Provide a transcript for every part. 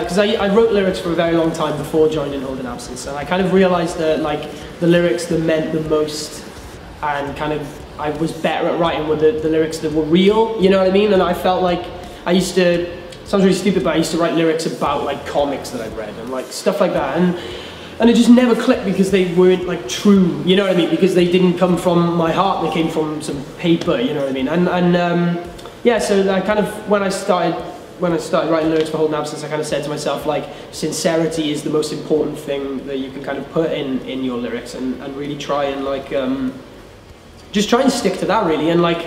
because I wrote lyrics for a very long time before joining Holding Absence, and I kind of realized that like the lyrics that meant the most and kind of I was better at writing were the lyrics that were real, you know what I mean? And I felt like I used to, sounds really stupid, but I used to write lyrics about like comics that I'd read and like stuff like that, and it just never clicked because they weren't like true, you know what I mean? Because they didn't come from my heart, they came from some paper, you know what I mean? And yeah, so I kind of, when I started writing lyrics for Holding Absence, I kind of said to myself, like, sincerity is the most important thing that you can kind of put in your lyrics, and really try and like, just try and stick to that really, and like,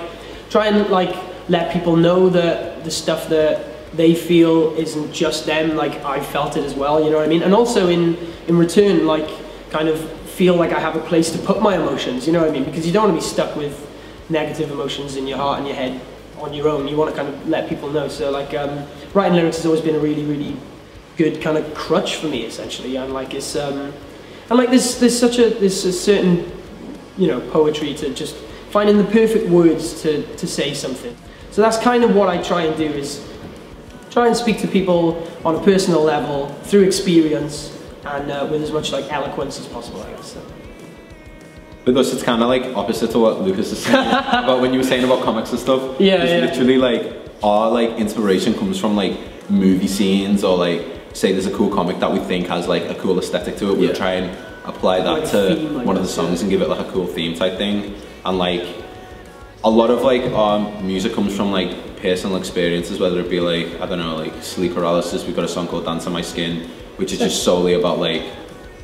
try and like let people know that the stuff that they feel isn't just them, like I felt it as well, you know what I mean? And also in return, like, kind of feel like I have a place to put my emotions, you know what I mean? Because you don't want to be stuck with negative emotions in your heart and your head on your own. You want to kind of let people know. So like, writing lyrics has always been a really, really good kind of crutch for me, essentially. And like, it's and like there's a certain, you know, poetry to just finding the perfect words to say something. So that's kind of what I try and do, is try and speak to people on a personal level through experience, and with as much like eloquence as possible, I guess. So. With us, it's kind of like opposite to what Lucas is saying about when you were saying about comics and stuff. Yeah, it's literally like our like inspiration comes from like movie scenes, or like say there's a cool comic that we think has like a cool aesthetic to it. We'll try and apply that like to theme, like one of the songs, and give it like a cool theme type thing. And like a lot of like our music comes from like personal experiences, whether it be like, I don't know, like sleep paralysis. We've got a song called Dance on My Skin, which is just solely about like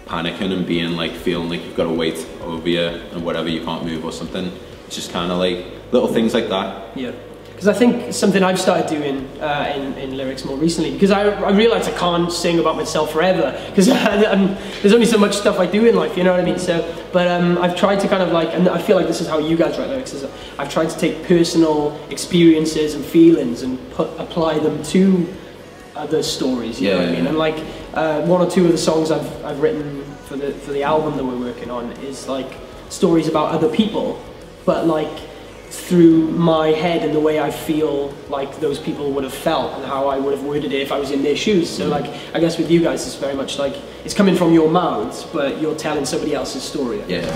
panicking and being like, feeling like you've got a weight over you and whatever, you can't move or something. It's just kind of like little things like that. Yeah, because I think something I've started doing in lyrics more recently, because I realised I can't sing about myself forever, because there's only so much stuff I do in life, you know what I mean? So, but I've tried to kind of like, and I feel like this is how you guys write lyrics, is I've tried to take personal experiences and feelings and apply them to other stories, you know what I mean? And like one or two of the songs I've written for the album that we're working on is like stories about other people, but like through my head and the way I feel like those people would have felt and how I would have worded it if I was in their shoes. So like, I guess with you guys it's very much like it's coming from your mouths, but you're telling somebody else's story. Yeah.